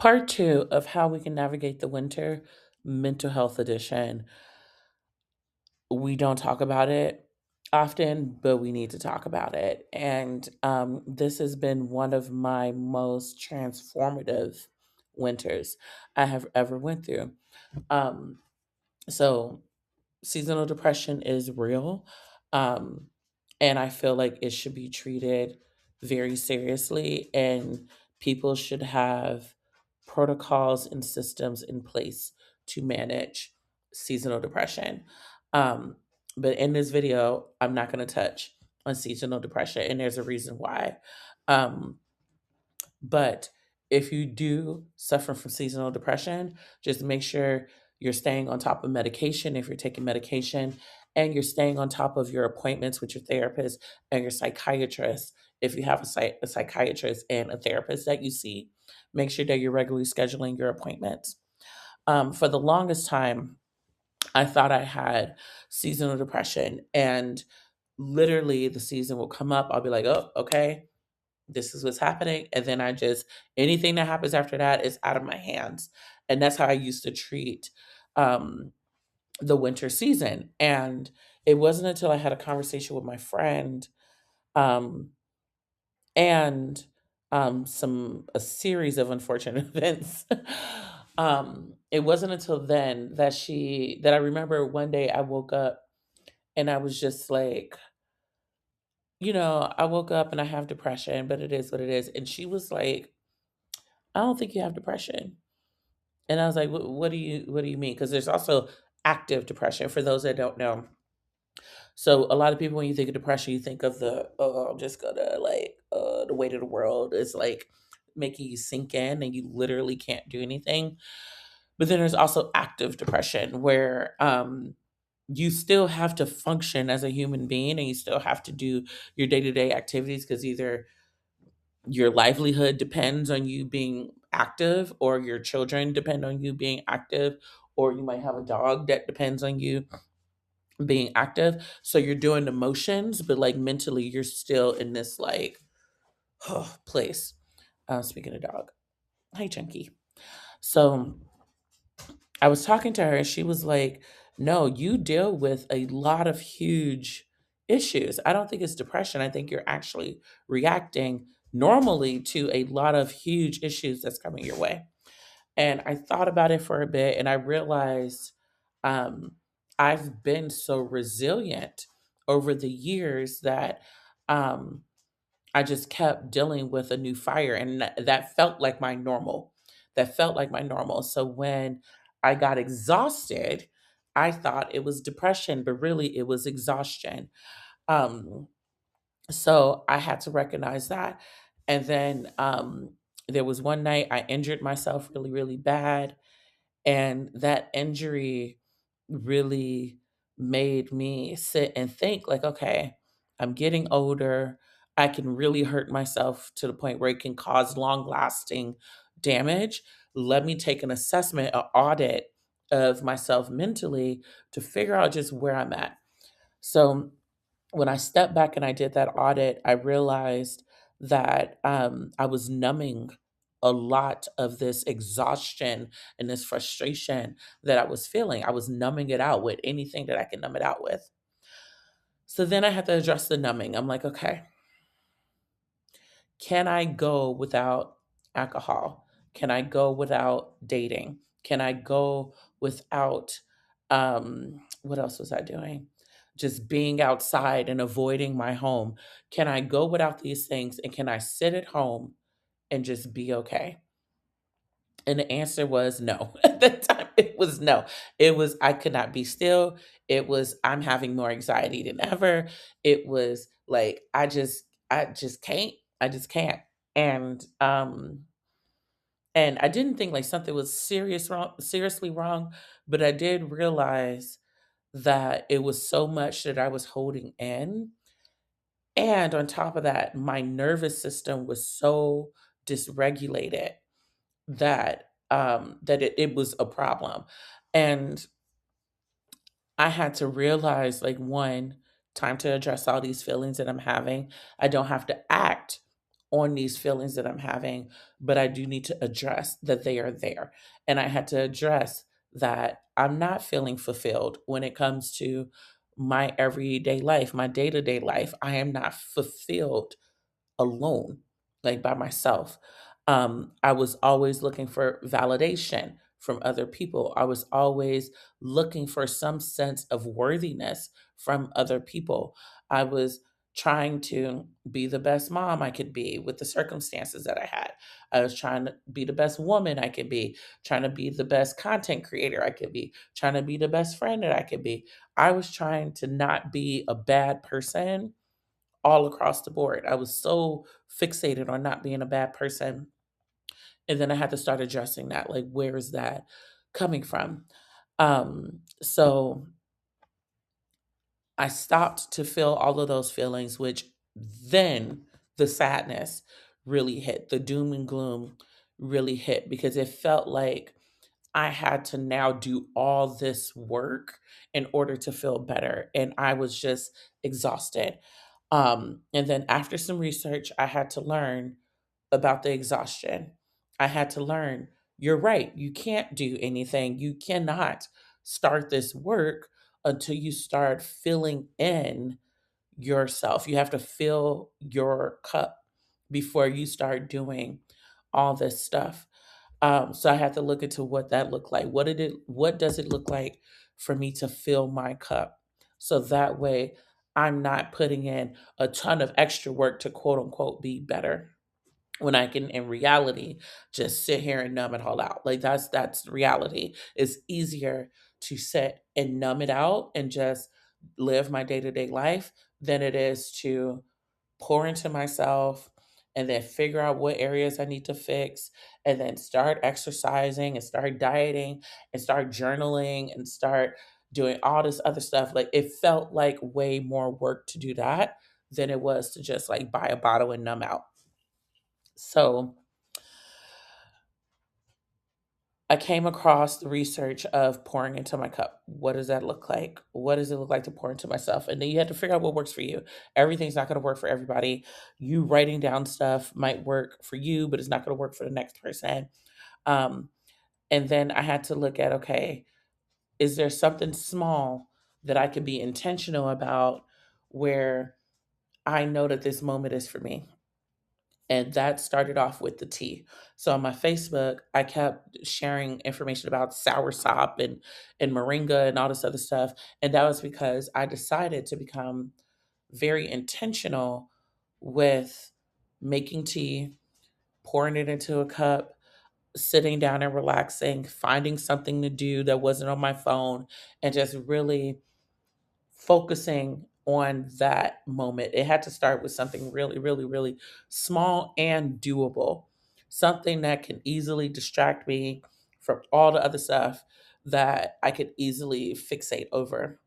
Part two of how we can navigate the winter, mental health edition. We don't talk about it often, but we need to talk about it. And this has been one of my most transformative winters I have ever went through. Um, so seasonal depression is real. Um, and I feel like it should be treated very seriously, and people should have protocols and systems in place to manage seasonal depression. Um, but in this video, I'm not going to touch on seasonal depression, and there's a reason why. Um, but if you do suffer from seasonal depression, just make sure you're staying on top of medication if you're taking medication, and you're staying on top of your appointments with your therapist and your psychiatrist. If you have a psychiatrist and a therapist that you see, make sure that you're regularly scheduling your appointments. For the longest time, I thought I had seasonal depression, and literally the season will come up. I'll be like, oh, okay, this is what's happening. And then I just, anything that happens after that is out of my hands. And that's how I used to treat um, the winter season. And it wasn't until I had a conversation with my friend um, and a series of unfortunate events. It wasn't until then that I remember one day I woke up and I was just like, I woke up and I have depression, but it is what it is. And she was like, I don't think you have depression. And I was like, what do you mean? Because there's also active depression for those that don't know. So a lot of people, when you think of depression, you think of the, oh, I'm just gonna like, the weight of the world is like making you sink in and you literally can't do anything. But then there's also active depression where you still have to function as a human being and you still have to do your day-to-day activities, because either your livelihood depends on you being active, or your children depend on you being active, or you might have a dog that depends on you being active. So you're doing the motions, but like mentally you're still in this like place. Speaking of dog, hi Chunky. So I was talking to her and she was like, no, you deal with a lot of huge issues. I don't think it's depression. I think you're actually reacting normally to a lot of huge issues that's coming your way. And I thought about it for a bit and I realized um, I've been so resilient over the years that um, I just kept dealing with a new fire, and that felt like my normal. That felt like my normal. So when I got exhausted, I thought it was depression, but really it was exhaustion. Um, so I had to recognize that. And then there was one night I injured myself really, really bad. And that injury really made me sit and think like, okay, I'm getting older. I can really hurt myself to the point where it can cause long lasting damage. Let me take an assessment, an audit of myself mentally to figure out just where I'm at. So when I stepped back and I did that audit, I realized that I was numbing a lot of this exhaustion and this frustration that I was feeling. I was numbing it out with anything that I can numb it out with. So then I had to address the numbing. I'm like, okay, can I go without alcohol? Can I go without dating? Can I go without what else was I doing? Just being outside and avoiding my home. Can I go without these things and can I sit at home and just be okay? And the answer was no. At that time, it was no. It was, I could not be still. It was, I'm having more anxiety than ever. It was like, I just can't. I just can't. And, um, and I didn't think like something was seriously wrong, but I did realize that it was so much that I was holding in. And on top of that, my nervous system was so dysregulated that it was a problem. And I had to realize like, one, time to address all these feelings that I'm having. I don't have to act on these feelings that I'm having, but I do need to address that they are there. And I had to address that I'm not feeling fulfilled when it comes to my everyday life, my day to day life. I am not fulfilled alone, like by myself. I was always looking for validation from other people. I was always looking for some sense of worthiness from other people. I was trying to be the best mom I could be with the circumstances that I had. I was trying to be the best woman I could be, trying to be the best content creator I could be, trying to be the best friend that I could be. I was trying to not be a bad person all across the board. I was so fixated on not being a bad person. And then I had to start addressing that. Like, where is that coming from? So I stopped to feel all of those feelings, which then the sadness really hit, the doom and gloom really hit because it felt like I had to now do all this work in order to feel better. And I was just exhausted. And then after some research, I had to learn about the exhaustion. I had to learn you're right. You can't do anything. You cannot start this work until you start filling in yourself. You have to fill your cup before you start doing all this stuff. So I had to look into what that looked like. What does it look like for me to fill my cup? So that way I'm not putting in a ton of extra work to quote unquote be better when I can in reality just sit here and numb it all out. Like that's reality. It's easier to sit and numb it out and just live my day-to-day life than it is to pour into myself and then figure out what areas I need to fix and then start exercising and start dieting and start journaling and start doing all this other stuff. Like it felt like way more work to do that than it was to just like buy a bottle and numb out. So I came across the research of pouring into my cup. What does that look like? What does it look like to pour into myself? And then you have to figure out what works for you. Everything's not going to work for everybody. You writing down stuff might work for you, but it's not going to work for the next person. Um, and then I had to look at okay, is there something small that I could be intentional about where I know that this moment is for me? And that started off with the tea. So on my Facebook, I kept sharing information about soursop and moringa and all this other stuff. And that was because I decided to become very intentional with making tea, pouring it into a cup, sitting down and relaxing, finding something to do that wasn't on my phone, and just really focusing on that moment. It had to start with something really, really, really small and doable, something that can easily distract me from all the other stuff that I could easily fixate over.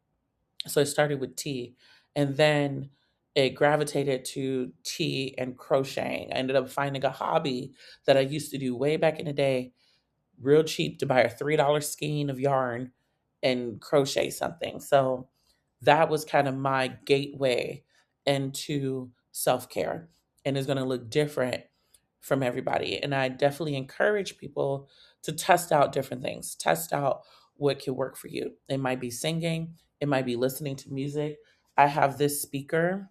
So it started with tea, and then it gravitated to tea and crocheting. I ended up finding a hobby that I used to do way back in the day, real cheap to buy a $3 skein of yarn and crochet something. So that was kind of my gateway into self care. And it's going to look different from everybody. And I definitely encourage people to test out different things, test out what can work for you. It might be singing, it might be listening to music. I have this speaker.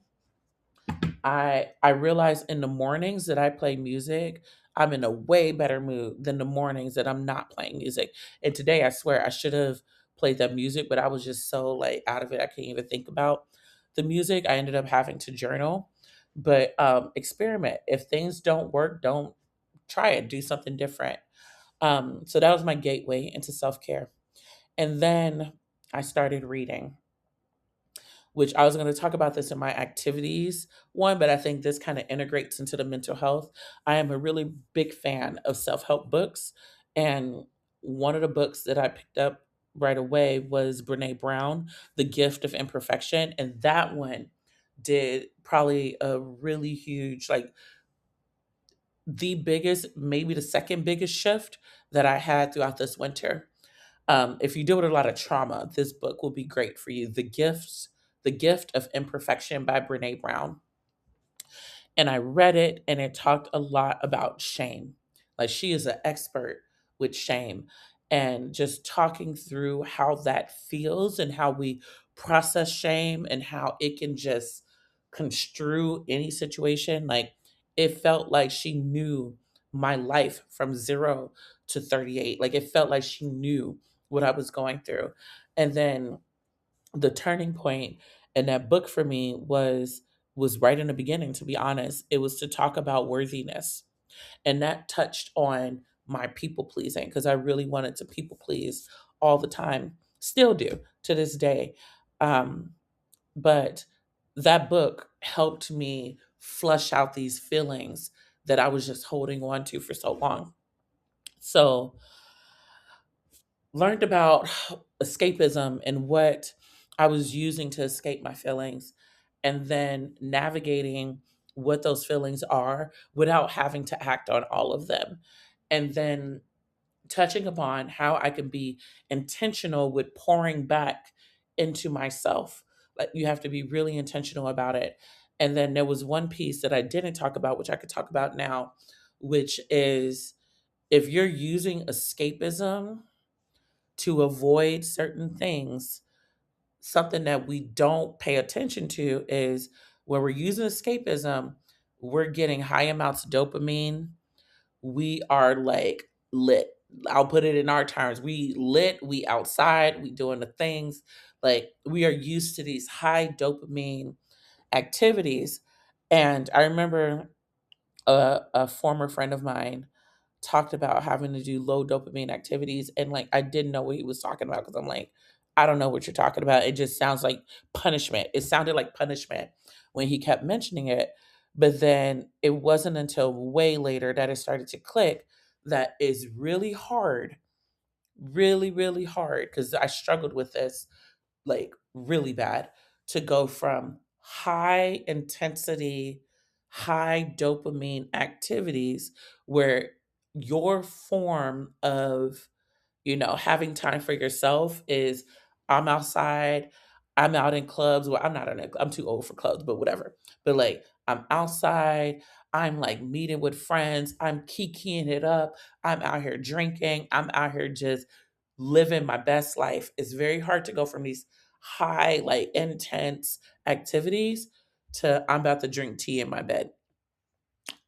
I realize in the mornings that I play music, I'm in a way better mood than the mornings that I'm not playing music. And today I swear I should have played that music, but I was just so like out of it I couldn't even think about the music. I ended up having to journal. But experiment. If things don't work, don't try it. Do something different. So that was my gateway into self-care. And then I started reading, which I was going to talk about this in my activities one, but I think this kind of integrates into the mental health. I am a really big fan of self help books. And one of the books that I picked up right away was Brene Brown, The Gift of Imperfection. And that one did probably a really huge, like the biggest, maybe the second biggest shift that I had throughout this winter. If you deal with a lot of trauma, this book will be great for you. The Gift of Imperfection by Brene Brown. And I read it, and it talked a lot about shame. Like, she is an expert with shame, and just talking through how that feels and how we process shame and how it can just construe any situation. Like, it felt like she knew my life from 0 to 38. Like, it felt like she knew what I was going through. And then the turning point in that book for me was right in the beginning. To be honest, it was to talk about worthiness, and that touched on my people pleasing, because I really wanted to people please all the time, still do to this day. um, but that book helped me flush out these feelings that I was just holding on to for so long. So, learned about escapism and what I was using to escape my feelings, and then navigating what those feelings are without having to act on all of them. And then touching upon how I can be intentional with pouring back into myself. Like, you have to be really intentional about it. And then there was one piece that I didn't talk about, which I could talk about now, which is, if you're using escapism to avoid certain things, something that we don't pay attention to is, when we're using escapism, we're getting high amounts of dopamine. We are like lit. I'll put it in our terms. We lit, we outside, we doing the things. Like, we are used to these high dopamine activities. And I remember a former friend of mine talked about having to do low dopamine activities, and like, I didn't know what he was talking about, because I'm like, I don't know what you're talking about. It just sounds like punishment. It sounded like punishment when he kept mentioning it. But then it wasn't until way later that it started to click that is really hard, really, really hard, because I struggled with this like really bad, to go from high intensity, high dopamine activities where your form of, having time for yourself is, I'm outside, I'm out in clubs. Well, I'm not in I'm too old for clubs, but whatever. But like, I'm outside, I'm like meeting with friends, I'm kikiing it up, I'm out here drinking, I'm out here just living my best life. It's very hard to go from these high, like intense activities to, I'm about to drink tea in my bed.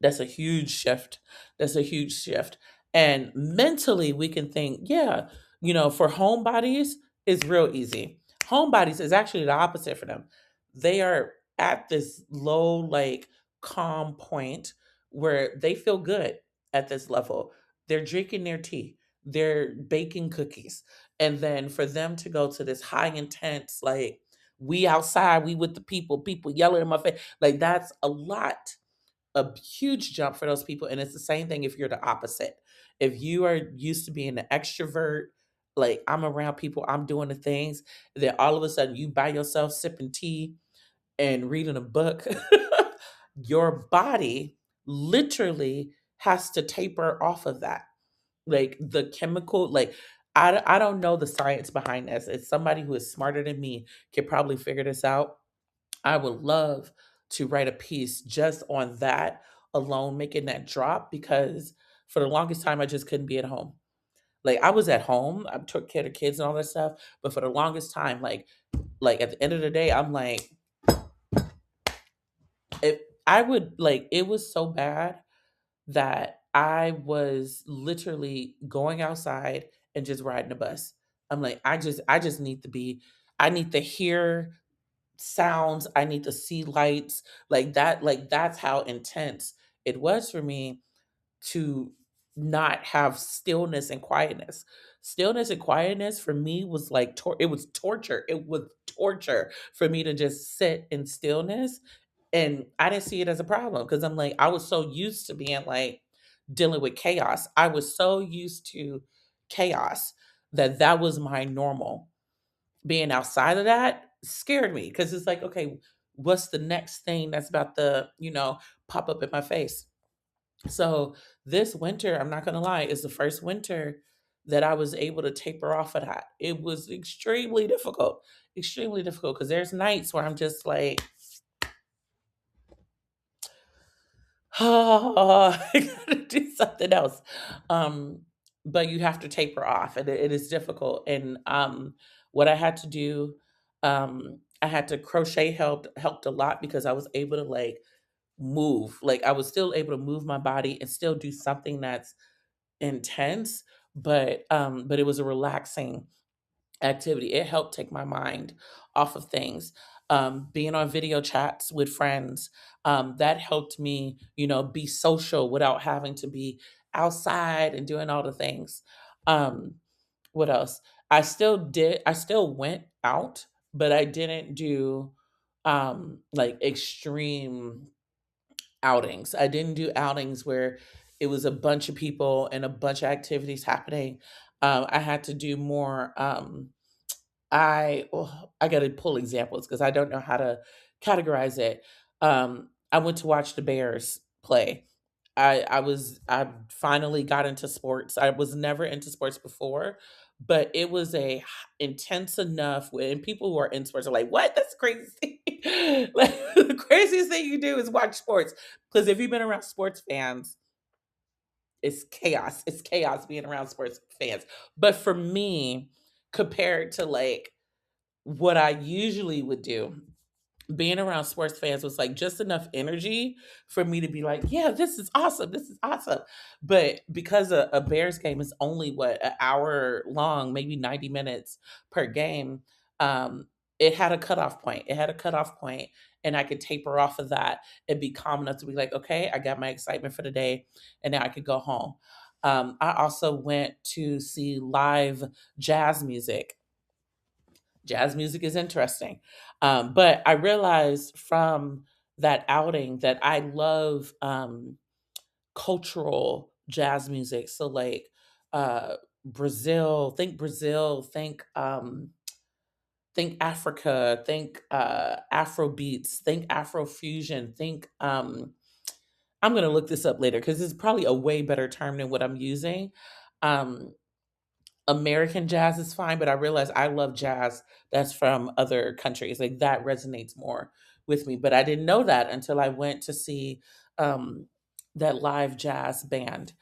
That's a huge shift. That's a huge shift. And mentally, we can think, yeah, for homebodies, it's real easy. Homebodies is actually the opposite for them. They are at this low, like, calm point where they feel good at this level. They're drinking their tea, they're baking cookies. And then for them to go to this high intense, like, we outside, we with the people yelling in my face, like, that's a huge jump for those people. And it's the same thing if you're the opposite. If you are used to being an extrovert, like, I'm around people, I'm doing the things, then all of a sudden you by yourself sipping tea and reading a book, your body literally has to taper off of that. Like, the chemical, like, I don't know the science behind this. It's somebody who is smarter than me could probably figure this out. I would love to write a piece just on that alone, making that drop, because for the longest time I just couldn't be at home. Like, I was at home, I took care of kids and all that stuff, but for the longest time, like at the end of the day, I'm like, if I would, like, it was so bad that I was literally going outside and just riding a bus. I'm like, I just need to be, I need to hear sounds, I need to see lights, like that. Like, that's how intense it was for me to not have stillness and quietness. Stillness and quietness for me was like it was torture. It was torture for me to just sit in stillness, and I didn't see it as a problem, because I'm like, I was so used to being like dealing with chaos. I was so used to chaos that that was my normal. Being outside of that scared me, because it's like, okay, what's the next thing that's about to, pop up in my face? So this winter, I'm not gonna lie, is the first winter that I was able to taper off of that. It was extremely difficult, because there's nights where I'm just like, oh, I gotta do something else. Um, but you have to taper off, and it is difficult. And what I had to do, I had to crochet helped a lot because I was able to like move. Like I was still able to move my body and still do something that's intense, but it was a relaxing activity. It helped take my mind off of things. Being on video chats with friends, that helped me, be social without having to be outside and doing all the things. Um, what else? I still went out, but I didn't do like extreme outings. I didn't do outings where it was a bunch of people and a bunch of activities happening. I had to do more. I got to pull examples because I don't know how to categorize it. I went to watch the Bears play. I finally got into sports. I was never into sports before, but it was intense enough when people who are in sports are like, "What? That's crazy." Like the craziest thing you do is watch sports because if you've been around sports fans, it's chaos. It's chaos being around sports fans. But for me, compared to like what I usually would do, being around sports fans was like just enough energy for me to be like, yeah, this is awesome. This is awesome. But because a Bears game is only what an hour long, maybe 90 minutes per game, um, it had a cutoff point. It had a cutoff point, and I could taper off of that and be calm enough to be like, okay, I got my excitement for the day, and now I could go home. I also went to see live jazz music. Jazz music is interesting. But I realized from that outing that I love cultural jazz music. So like uh Brazil, think Africa, think Afro beats, think Afro fusion, think I'm gonna look this up later because it's probably a way better term than what I'm using. Um American jazz is fine, but I realize I love jazz that's from other countries. Like that resonates more with me. But I didn't know that until I went to see um, that live jazz band.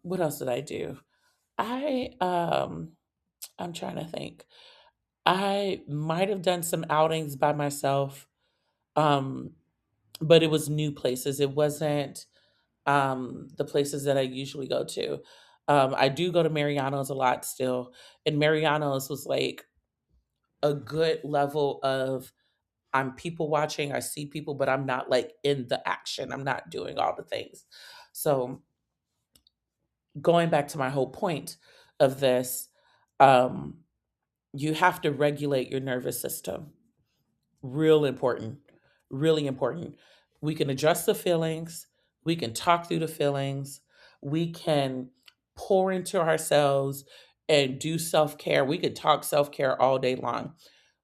What else did I do? I I'm trying to think. I might have done some outings by myself, um, but it was new places. It wasn't the places that I usually go to. I do go to Mariano's a lot still, and Mariano's was like a good level of I'm people watching. I see people, but I'm not like in the action. I'm not doing all the things. So going back to my whole point of this, um, you have to regulate your nervous system. Real important. Really important. We can address the feelings. We can talk through the feelings. We can pour into ourselves and do self care. We could talk self care all day long.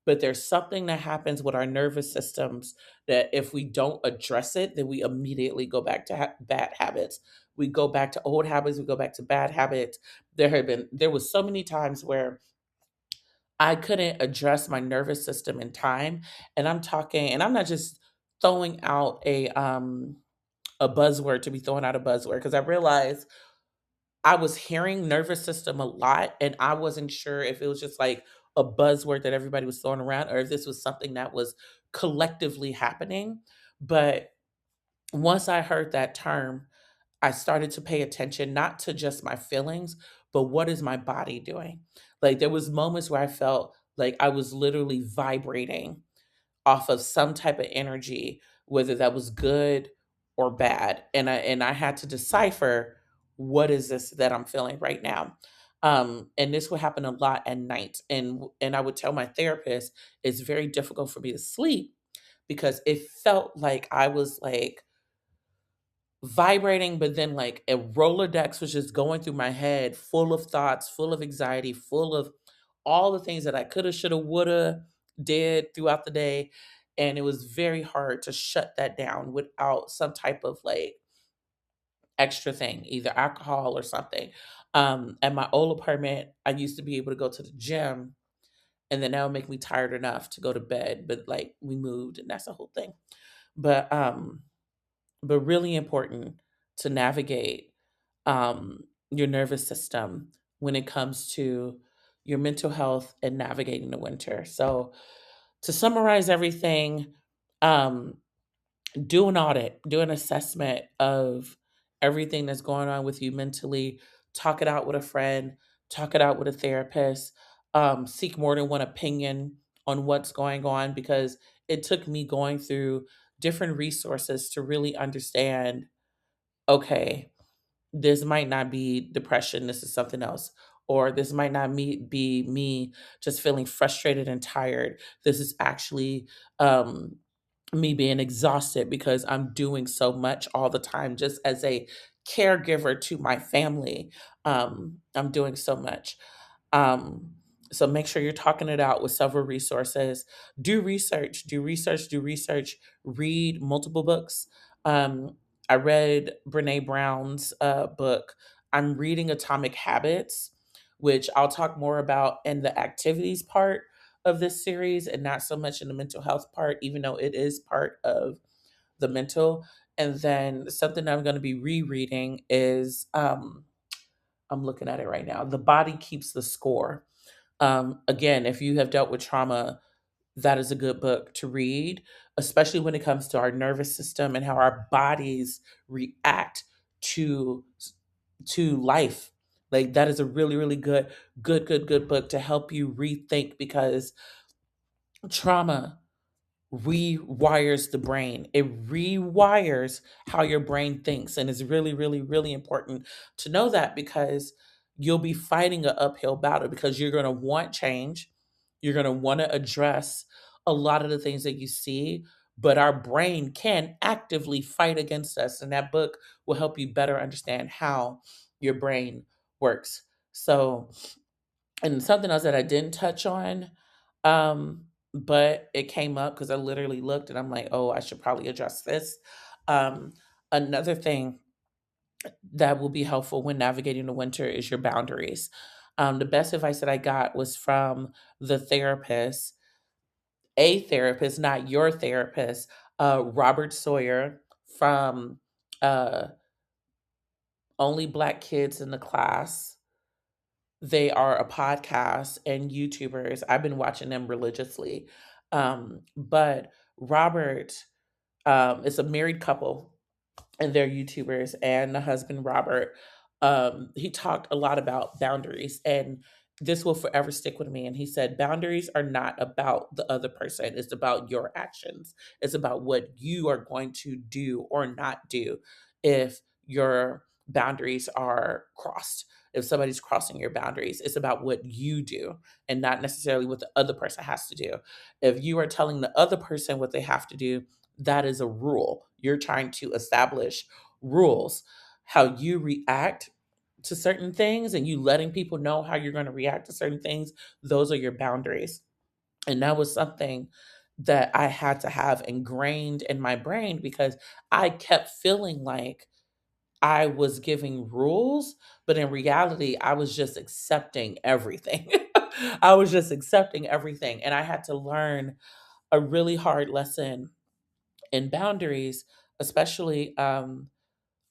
But there's something that happens with our nervous systems that if we don't address it, then we immediately go back to bad habits. We go back to old habits. We go back to bad habits. There was so many times where I couldn't address my nervous system in time. And I'm talking, and I'm not just throwing out a buzzword to be throwing out a buzzword because I realized I was hearing nervous system a lot and I wasn't sure if it was just like a buzzword that everybody was throwing around or if this was something that was collectively happening. But once I heard that term, I started to pay attention not to just my feelings, but what is my body doing? Like there was moments where I felt like I was literally vibrating off of some type of energy, whether that was good or bad. And I had to decipher what is this that I'm feeling right now. And this would happen a lot at night. And I would tell my therapist it's very difficult for me to sleep because it felt like I was like vibrating, but then like a Rolodex was just going through my head, full of thoughts, full of anxiety, full of all the things that I coulda, shoulda, woulda did throughout the day. And it was very hard to shut that down without some type of like extra thing, either alcohol or something. At my old apartment, I used to be able to go to the gym and then that would make me tired enough to go to bed. But like we moved and that's the whole thing. But but really important to navigate your nervous system when it comes to your mental health and navigating the winter. So, to summarize everything, um, do an audit, do an assessment of everything that's going on with you mentally, talk it out with a friend, talk it out with a therapist, seek more than one opinion on what's going on because it took me going through different resources to really understand okay, this might not be depression, this is something else. Or this might not be me just feeling frustrated and tired. This is actually me being exhausted because I'm doing so much all the time, just as a caregiver to my family. I'm doing so much. Um, so make sure you're talking it out with several resources. Do research, read multiple books. I read Brene Brown's book. I'm reading Atomic Habits, which I'll talk more about in the activities part of this series and not so much in the mental health part, even though it is part of the mental. And then something I'm going to be rereading is I'm looking at it right now. The Body Keeps the Score. Again, if you have dealt with trauma, that is a good book to read, especially when it comes to our nervous system and how our bodies react to life. Like that is a really, really good book to help you rethink because trauma rewires the brain. It rewires how your brain thinks. And it's really, really, really important to know that because you'll be fighting an uphill battle because you're going to want change. You're going to want to address a lot of the things that you see, but our brain can actively fight against us. And that book will help you better understand how your brain works. So, and something else that I didn't touch on, but it came up because I literally looked and I'm like, oh, I should probably address this. Um, Another thing that will be helpful when navigating the winter is your boundaries. The best advice that I got was from the therapist, a therapist, not your therapist, Robert Sawyer from uh, Only Black Kids in the Class. They are a podcast and YouTubers. I've been watching them religiously. But Robert is a married couple and they're YouTubers, and the husband Robert, he talked a lot about boundaries, and this will forever stick with me. And he said, boundaries are not about the other person; it's about your actions. It's about what you are going to do or not do if your boundaries are crossed. If somebody's crossing your boundaries, it's about what you do and not necessarily what the other person has to do. If you are telling the other person what they have to do, that is a rule. You're trying to establish rules. How you react to certain things and you letting people know how you're going to react to certain things, those are your boundaries. And that was something that I had to have ingrained in my brain because I kept feeling like I was giving rules, but in reality, I was just accepting everything. I was just accepting everything. And I had to learn a really hard lesson in boundaries, especially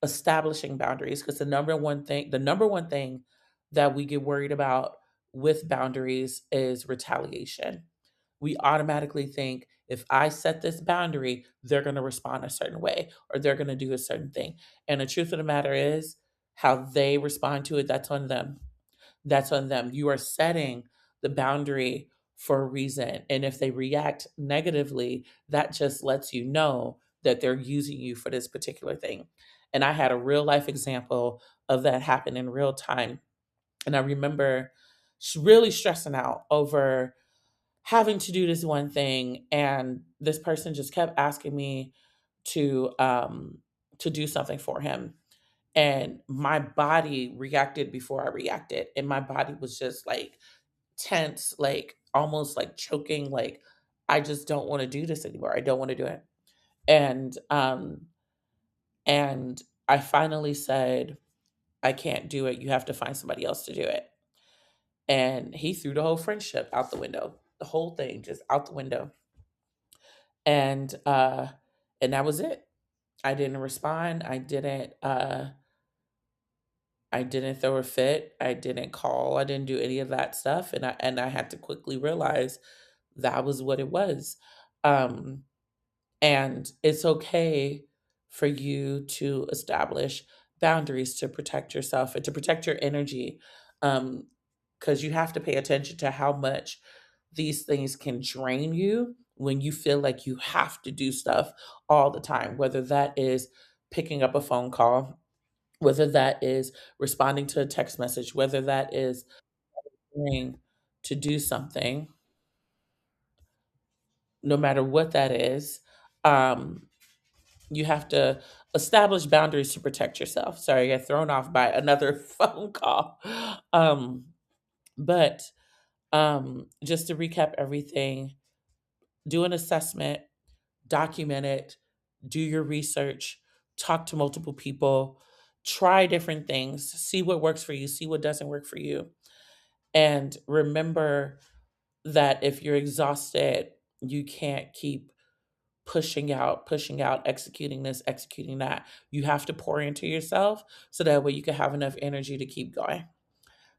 establishing boundaries. Because the number one thing that we get worried about with boundaries is retaliation. We automatically think if I set this boundary, they're going to respond a certain way or they're going to do a certain thing. And the truth of the matter is, how they respond to it, that's on them. That's on them. You are setting the boundary for a reason. And if they react negatively, that just lets you know that they're using you for this particular thing. And I had a real life example of that happen in real time. And I remember really stressing out over having to do this one thing. And this person just kept asking me to um, to do something for him, and my body reacted before I reacted, and my body was just like tense, like almost like choking, like I just don't want to do this anymore. I don't want to do it. And and I finally said, I can't do it. You have to find somebody else to do it. And he threw the whole friendship out the window. The whole thing just out the window. And that was it. I didn't respond. I didn't throw a fit. I didn't call. I didn't do any of that stuff. And I had to quickly realize that was what it was. Um, and it's okay for you to establish boundaries to protect yourself and to protect your energy. Because you have to pay attention to how much these things can drain you when you feel like you have to do stuff all the time, whether that is picking up a phone call, whether that is responding to a text message, whether that is going to do something, no matter what that is. Um, you have to establish boundaries to protect yourself. Sorry, I got thrown off by another phone call. Um, but just to recap everything, do an assessment, document it, do your research, talk to multiple people, try different things, see what works for you, see what doesn't work for you. And remember that if you're exhausted, you can't keep pushing out, executing this, executing that. You have to pour into yourself so that way you can have enough energy to keep going.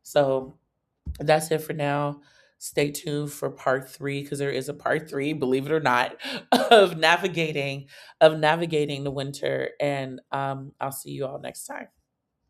So that's it for now. Stay tuned for part three because there is a part three, believe it or not, of navigating the winter. And I'll see you all next time.